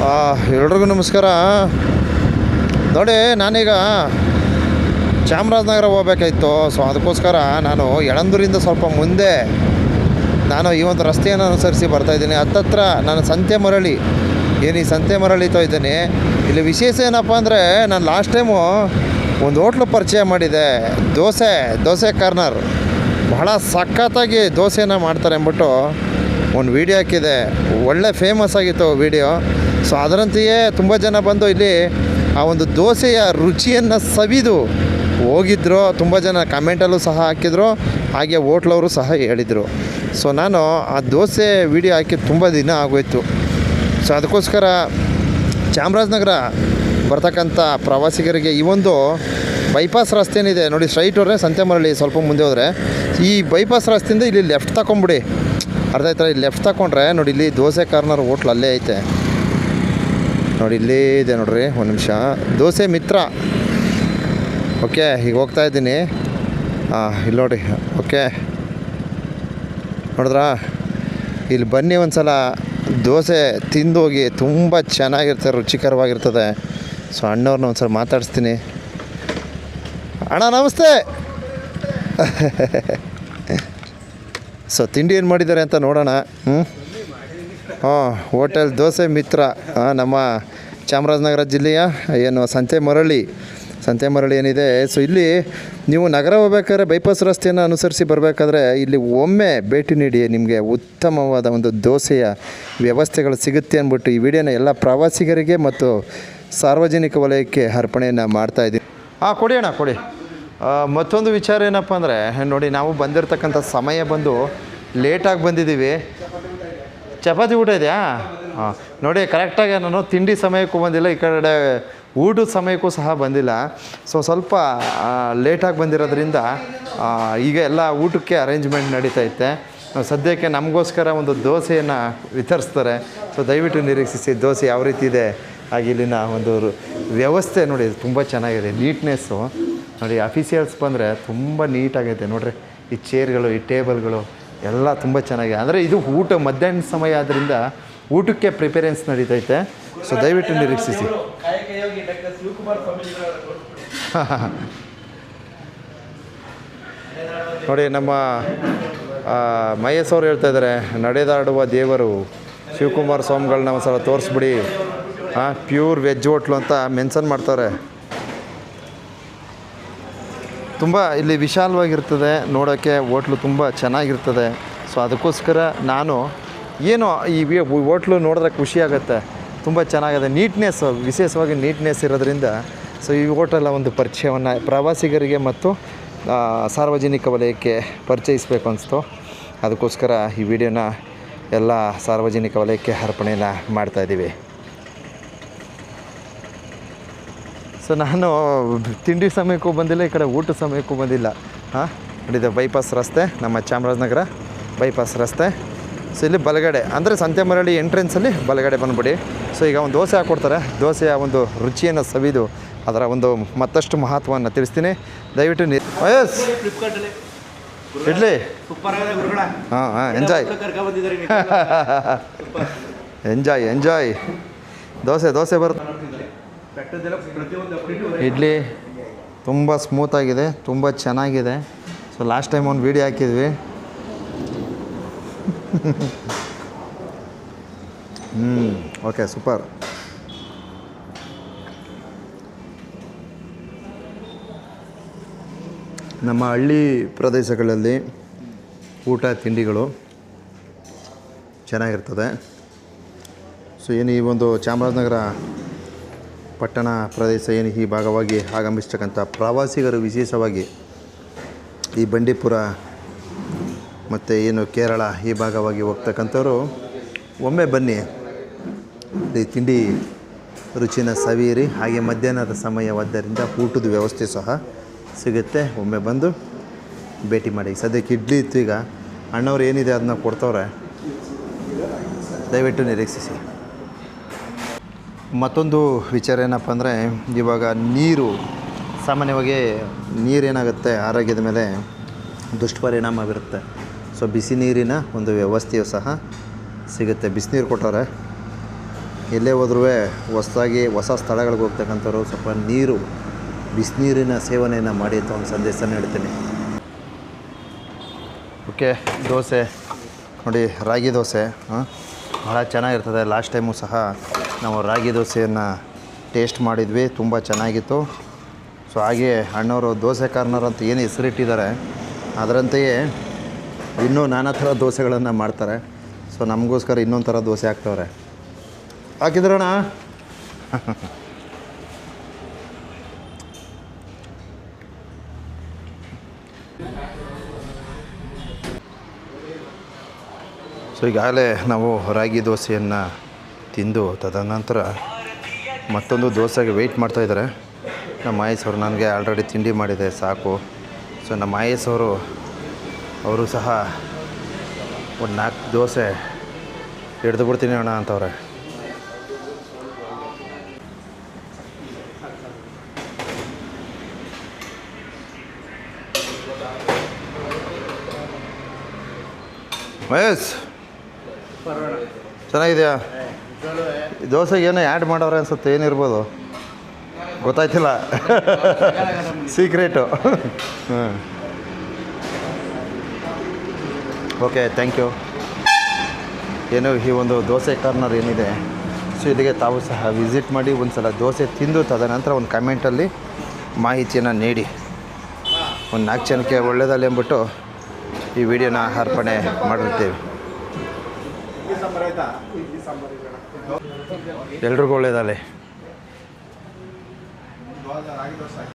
ಎಲ್ರಿಗೂ ನಮಸ್ಕಾರ. ನೋಡಿ, ನಾನೀಗ ಚಾಮರಾಜನಗರ ಹೋಗ್ಬೇಕಾಯ್ತು. ಸೊ ಅದಕ್ಕೋಸ್ಕರ ನಾನು ಯಳಂದೂರಿಂದ ಸ್ವಲ್ಪ ಮುಂದೆ ನಾನು ಈ ಒಂದು ರಸ್ತೆಯನ್ನು ಅನುಸರಿಸಿ ಬರ್ತಾಯಿದ್ದೀನಿ. ಹತ್ತತ್ರ ನಾನು ಸಂತೆ ಮರಳಿ ಈ ಸಂತೆ ಮರಳಿತಾ ಇದ್ದೀನಿ. ಇಲ್ಲಿ ವಿಶೇಷ ಏನಪ್ಪ ಅಂದರೆ, ನಾನು ಲಾಸ್ಟ್ ಟೈಮು ಒಂದು ಹೋಟ್ಲು ಪರಿಚಯ ಮಾಡಿದೆ. ದೋಸೆ ಕಾರ್ನರ್ ಬಹಳ ಸಖತ್ತಾಗಿ ದೋಸೆನ ಮಾಡ್ತಾರೆ ಅಂದ್ಬಿಟ್ಟು ಒಂದು ವೀಡಿಯೋ ಹಾಕಿದೆ. ಒಳ್ಳೆ ಫೇಮಸ್ ಆಗಿತ್ತು ವೀಡಿಯೋ. ಸೊ ಅದರಂತೆಯೇ ತುಂಬ ಜನ ಬಂದು ಇಲ್ಲಿ ಆ ಒಂದು ದೋಸೆಯ ರುಚಿಯನ್ನು ಸವಿದು ಹೋಗಿದ್ದರು. ತುಂಬ ಜನ ಕಮೆಂಟಲ್ಲೂ ಸಹ ಹಾಕಿದರು, ಹಾಗೆ ಹೋಟ್ಲವರು ಸಹ ಹೇಳಿದರು. ಸೊ ನಾನು ಆ ದೋಸೆ ವೀಡಿಯೋ ಹಾಕಿ ತುಂಬ ದಿನ ಆಗೋಯ್ತು. ಸೊ ಅದಕ್ಕೋಸ್ಕರ ಚಾಮರಾಜನಗರ ಬರ್ತಕ್ಕಂಥ ಪ್ರವಾಸಿಗರಿಗೆ ಈ ಒಂದು ಬೈಪಾಸ್ ರಸ್ತೆ ಏನಿದೆ ನೋಡಿ, ಸ್ಟ್ರೈಟ್ ಹೋದರೆ ಸಂತೆ ಮರಳಿ, ಸ್ವಲ್ಪ ಮುಂದೆ ಹೋದರೆ ಈ ಬೈಪಾಸ್ ರಸ್ತೆಯಿಂದ ಇಲ್ಲಿ ಲೆಫ್ಟ್ ತಗೊಂಬಿಡಿ. ಅರ್ಧ ಆಯ್ತು, ಇಲ್ಲಿ ಲೆಫ್ಟ್ ತಗೊಂಡ್ರೆ ನೋಡಿ, ಇಲ್ಲಿ ದೋಸೆ ಕಾರ್ನರ್ ಹೋಟ್ಲ್ ಅಲ್ಲೇ ಐತೆ ನೋಡಿ, ಇಲ್ಲೇ ಇದೆ ನೋಡ್ರಿ. ಒಂದು ನಿಮಿಷ, ದೋಸೆ ಮಿತ್ರ. ಓಕೆ, ಈಗ ಹೋಗ್ತಾ ಇದ್ದೀನಿ. ಇಲ್ಲಿ ನೋಡಿ. ಓಕೆ, ನೋಡಿದ್ರಾ? ಇಲ್ಲಿ ಬನ್ನಿ, ಒಂದು ಸಲ ದೋಸೆ ತಿಂದು ಹೋಗಿ. ತುಂಬ ಚೆನ್ನಾಗಿರ್ತದೆ, ರುಚಿಕರವಾಗಿರ್ತದೆ. ಸೊ ಅಣ್ಣವ್ರನ್ನ ಒಂದು ಸಲ ಮಾತಾಡಿಸ್ತೀನಿ. ಅಣ್ಣ ನಮಸ್ತೆ. ಸೊ ತಿಂಡಿ ಏನು ಮಾಡಿದ್ದಾರೆ ಅಂತ ನೋಡೋಣ. ಹೋಟೆಲ್ ದೋಸೆ ಮಿತ್ರ, ನಮ್ಮ ಚಾಮರಾಜನಗರ ಜಿಲ್ಲೆಯ ಏನು ಸಂತೆ ಮರಳಿ ಏನಿದೆ. ಸೊ ಇಲ್ಲಿ ನೀವು ನಗರ ಹೋಗ್ಬೇಕಾದ್ರೆ ಬೈಪಾಸ್ ರಸ್ತೆಯನ್ನು ಅನುಸರಿಸಿ ಬರಬೇಕಾದ್ರೆ ಇಲ್ಲಿ ಒಮ್ಮೆ ಭೇಟಿ ನೀಡಿ, ನಿಮಗೆ ಉತ್ತಮವಾದ ಒಂದು ದೋಸೆಯ ವ್ಯವಸ್ಥೆಗಳು ಸಿಗುತ್ತೆ ಅಂದ್ಬಿಟ್ಟು ಈ ವಿಡಿಯೋನ ಎಲ್ಲ ಪ್ರವಾಸಿಗರಿಗೆ ಮತ್ತು ಸಾರ್ವಜನಿಕ ವಲಯಕ್ಕೆ ಅರ್ಪಣೆಯನ್ನು ಮಾಡ್ತಾಯಿದ್ದೀನಿ. ಕೊಡಿ ಅಣ್ಣ, ಕೊಡಿ. ಮತ್ತೊಂದು ವಿಚಾರ ಏನಪ್ಪ ಅಂದರೆ, ನೋಡಿ, ನಾವು ಬಂದಿರತಕ್ಕಂಥ ಸಮಯ ಬಂದು ಲೇಟಾಗಿ ಬಂದಿದ್ದೀವಿ. ಚಪಾತಿ ಊಟ ಇದೆಯಾ? ನೋಡಿ, ಕರೆಕ್ಟಾಗಿ ನಾನು ತಿಂಡಿ ಸಮಯಕ್ಕೂ ಬಂದಿಲ್ಲ, ಈ ಕಡೆ ಊಟದ ಸಮಯಕ್ಕೂ ಸಹ ಬಂದಿಲ್ಲ. ಸೊ ಸ್ವಲ್ಪ ಲೇಟಾಗಿ ಬಂದಿರೋದ್ರಿಂದ ಈಗ ಎಲ್ಲ ಊಟಕ್ಕೆ ಅರೇಂಜ್ಮೆಂಟ್ ನಡೀತೈತೆ. ಸದ್ಯಕ್ಕೆ ನಮಗೋಸ್ಕರ ಒಂದು ದೋಸೆಯನ್ನು ವಿತರಿಸ್ತಾರೆ. ಸೊ ದಯವಿಟ್ಟು ನಿರೀಕ್ಷಿಸಿ ದೋಸೆ ಯಾವ ರೀತಿ ಇದೆ. ಹಾಗೆ ಇಲ್ಲಿನ ಒಂದು ವ್ಯವಸ್ಥೆ ನೋಡಿ, ತುಂಬ ಚೆನ್ನಾಗಿದೆ. ನೀಟ್ನೆಸ್ಸು ನೋಡಿ, ಅಫಿಷಿಯಲ್ಸ್ ಬಂದರೆ ತುಂಬ ನೀಟಾಗೈತೆ ನೋಡಿರಿ. ಈ ಚೇರ್ಗಳು, ಈ ಟೇಬಲ್ಗಳು ಎಲ್ಲ ತುಂಬ ಚೆನ್ನಾಗಿದೆ. ಅಂದರೆ ಇದು ಊಟ ಮಧ್ಯಾಹ್ನ ಸಮಯ ಆದ್ದರಿಂದ ಊಟಕ್ಕೆ ಪ್ರಿಪೇರೆನ್ಸ್ ನಡೀತೈತೆ. ಸೊ ದಯವಿಟ್ಟು ನಿರೀಕ್ಷಿಸಿ. ನೋಡಿ, ನಮ್ಮ ಮಹೇಶ್ ಅವರು ಹೇಳ್ತಾ ಇದ್ದಾರೆ, ನಡೆದಾಡುವ ದೇವರು ಶಿವಕುಮಾರ್ ಸ್ವಾಮಿಗಳನ್ನ ಒಂದು ಸಲ ತೋರಿಸ್ಬಿಡಿ. ಪ್ಯೂರ್ ವೆಜ್ ಹೋಟ್ಲು ಅಂತ ಮೆನ್ಷನ್ ಮಾಡ್ತಾರೆ. ತುಂಬ ಇಲ್ಲಿ ವಿಶಾಲವಾಗಿರ್ತದೆ, ನೋಡೋಕ್ಕೆ ಹೋಟ್ಲು ತುಂಬ ಚೆನ್ನಾಗಿರ್ತದೆ. ಸೊ ಅದಕ್ಕೋಸ್ಕರ ನಾನು ಏನೋ ಈ ಹೋಟ್ಲು ನೋಡಿದ್ರೆ ಖುಷಿಯಾಗುತ್ತೆ. ತುಂಬ ಚೆನ್ನಾಗಿದೆ, ನೀಟ್ನೆಸ್, ವಿಶೇಷವಾಗಿ ನೀಟ್ನೆಸ್ ಇರೋದ್ರಿಂದ. ಸೊ ಈ ಹೋಟೆಲ ಒಂದು ಪರಿಚಯವನ್ನು ಪ್ರವಾಸಿಗರಿಗೆ ಮತ್ತು ಸಾರ್ವಜನಿಕ ವಲಯಕ್ಕೆ ಪರಿಚಯಿಸಬೇಕು ಅನಿಸ್ತು. ಅದಕ್ಕೋಸ್ಕರ ಈ ವಿಡಿಯೋನ ಎಲ್ಲ ಸಾರ್ವಜನಿಕ ವಲಯಕ್ಕೆ ಅರ್ಪಣೆಯನ್ನು ಮಾಡ್ತಾಯಿದ್ದೀವಿ. ಸೊ ನಾನು ತಿಂಡಿ ಸಮಯಕ್ಕೂ ಬಂದಿಲ್ಲ, ಈ ಕಡೆ ಊಟ ಸಮಯಕ್ಕೂ ಬಂದಿಲ್ಲ. ನೋಡಿದೆ ಬೈಪಾಸ್ ರಸ್ತೆ, ನಮ್ಮ ಚಾಮರಾಜನಗರ ಬೈಪಾಸ್ ರಸ್ತೆ. ಸೊ ಇಲ್ಲಿ ಬಲಗಡೆ ಅಂದರೆ ಸಂತೆ ಮರಳಿ ಎಂಟ್ರೆನ್ಸಲ್ಲಿ ಬಲಗಡೆ ಬಂದುಬಿಡಿ. ಸೊ ಈಗ ಒಂದು ದೋಸೆ ಹಾಕ್ಕೊಡ್ತಾರೆ. ದೋಸೆಯ ಒಂದು ರುಚಿಯನ್ನು ಸವಿದು ಅದರ ಒಂದು ಮತ್ತಷ್ಟು ಮಹತ್ವವನ್ನು ತಿಳಿಸ್ತೀನಿ. ದಯವಿಟ್ಟು ಯಸ್ ಇಡ್ಲಿ ಎಂಜಾಯ್. ದೋಸೆ ಬರುತ್ತೆ. ಇಡ್ಲಿ ತುಂಬ ಸ್ಮೂತಾಗಿದೆ, ತುಂಬ ಚೆನ್ನಾಗಿದೆ. ಸೊ ಲಾಸ್ಟ್ ಟೈಮ್ ಒಂದು ವೀಡಿಯೋ ಹಾಕಿದ್ವಿ. Okay, super. ನಮ್ಮ ಹಳ್ಳಿ ಪ್ರದೇಶಗಳಲ್ಲಿ ಊಟ ತಿಂಡಿಗಳು ಚೆನ್ನಾಗಿರ್ತದೆ. ಸೊ ಏನು ಈ ಒಂದು ಚಾಮರಾಜನಗರ ಪಟ್ಟಣ ಪ್ರದೇಶ ಏನು ಈ ಭಾಗವಾಗಿ ಆಗಮಿಸ್ತಕ್ಕಂಥ ಪ್ರವಾಸಿಗರು, ವಿಶೇಷವಾಗಿ ಈ ಬಂಡೀಪುರ ಮತ್ತು ಏನು ಕೇರಳ ಈ ಭಾಗವಾಗಿ ಹೋಗ್ತಕ್ಕಂಥವ್ರು ಒಮ್ಮೆ ಬನ್ನಿ, ಈ ತಿಂಡಿ ರುಚಿನ ಸವಿಯಿರಿ. ಹಾಗೆ ಮಧ್ಯಾಹ್ನದ ಸಮಯವಾದ್ದರಿಂದ ಊಟದ ವ್ಯವಸ್ಥೆ ಸಹ ಸಿಗುತ್ತೆ. ಒಮ್ಮೆ ಬಂದು ಭೇಟಿ ಮಾಡಿ. ಸದ್ಯಕ್ಕೆ ಇಡ್ಲಿ ಇತ್ತು, ಈಗ ಅಣ್ಣವ್ರು ಏನಿದೆ ಅದನ್ನ ಕೊಡ್ತವ್ರೆ. ದಯವಿಟ್ಟು ನಿರೀಕ್ಷಿಸಿ. ಮತ್ತೊಂದು ವಿಚಾರ ಏನಪ್ಪ ಅಂದರೆ, ಇವಾಗ ನೀರು ಸಾಮಾನ್ಯವಾಗಿ ನೀರೇನಾಗುತ್ತೆ ಆರೋಗ್ಯದ ಮೇಲೆ ದುಷ್ಪರಿಣಾಮ ಬೀರುತ್ತೆ. ಸೊ ಬಿಸಿ ನೀರಿನ ಒಂದು ವ್ಯವಸ್ಥೆಯು ಸಹ ಸಿಗುತ್ತೆ. ಬಿಸಿನೀರು ಕೊಟ್ಟವ್ರೆ. ಎಲ್ಲೇ ಹೋದ್ರೂ ಹೊಸದಾಗಿ ಹೊಸ ಸ್ಥಳಗಳಿಗೆ ಹೋಗ್ತಕ್ಕಂಥವ್ರು ಸ್ವಲ್ಪ ಬಿಸಿನೀರಿನ ಸೇವನೆಯನ್ನು ಮಾಡಿ ಅಂತ ಒಂದು ಸಂದೇಶನ ಹೇಳ್ತೀನಿ. ಓಕೆ, ದೋಸೆ ನೋಡಿ, ರಾಗಿ ದೋಸೆ ಭಾಳ ಚೆನ್ನಾಗಿರ್ತದೆ. ಲಾಸ್ಟ್ ಟೈಮು ಸಹ ನಾವು ರಾಗಿ ದೋಸೆಯನ್ನು ಟೇಸ್ಟ್ ಮಾಡಿದ್ವಿ, ತುಂಬ ಚೆನ್ನಾಗಿತ್ತು. ಸೊ ಹಾಗೆ ಅಣ್ಣವರು ದೋಸೆ ಕಾರ್ನರ್ ಅಂತ ಏನು ಹೆಸರಿಟ್ಟಿದ್ದಾರೆ ಅದರಂತೆಯೇ ಇನ್ನೂ ನಾನಾ ಥರ ದೋಸೆಗಳನ್ನು ಮಾಡ್ತಾರೆ. ಸೊ ನಮಗೋಸ್ಕರ ಇನ್ನೊಂದು ಥರ ದೋಸೆ ಹಾಕ್ತವ್ರೆ. ಹಾಕಿದ್ರಣ್ಣ ಸೊ ಈಗಾಗಲೇ ನಾವು ರಾಗಿ ದೋಸೆಯನ್ನು ತಿಂದು ತದನಂತರ ಮತ್ತೊಂದು ದೋಸೆಗೆ ವೆಯ್ಟ್ ಮಾಡ್ತಾಯಿದ್ದಾರೆ ನಮ್ಮ ಆಯಸ್ ಅವರು. ನನಗೆ ಆಲ್ರೆಡಿ ತಿಂಡಿ ಮಾಡಿದೆ ಸಾಕು. ಸೊ ನಮ್ಮ ಆಯಸ್ ಅವರು ಸಹ ಒಂದು 4 ದೋಸೆ ಹಿಡ್ದು ಬಿಡ್ತೀನಿ ಅಣ್ಣ ಅಂತವ್ರೆ. ಮಹೇಶ್ ಚೆನ್ನಾಗಿದೆಯಾ? ದೋಸೆಗೆ ಏನೋ ಆ್ಯಡ್ ಮಾಡೋರೆ ಅನ್ಸುತ್ತೆ, ಏನಿರ್ಬೋದು ಗೊತ್ತಾಯ್ತಿಲ್ಲ. ಸೀಕ್ರೆಟು. Okay, thank you. ಏನು ಈ ಒಂದು ದೋಸೆ ಕಾರ್ನರ್ ಏನಿದೆ, ಸೊ ಇಲ್ಲಿಗೆ ತಾವು ಸಹ ವಿಸಿಟ್ ಮಾಡಿ ಒಂದು ಸಲ ದೋಸೆ ತಿಂದು ತದನಂತರ ಒಂದು ಕಮೆಂಟಲ್ಲಿ ಮಾಹಿತಿಯನ್ನು ನೀಡಿ. ಒಂದು 4 ಜನಕ್ಕೆ ಒಳ್ಳೆಯದಲ್ಲಿ ಅಂದ್ಬಿಟ್ಟು ಈ ವಿಡಿಯೋನ ಅರ್ಪಣೆ ಮಾಡಿರ್ತೀವಿ. ಎಲ್ರಿಗೂ ಒಳ್ಳೆಯದಲ್ಲಿ.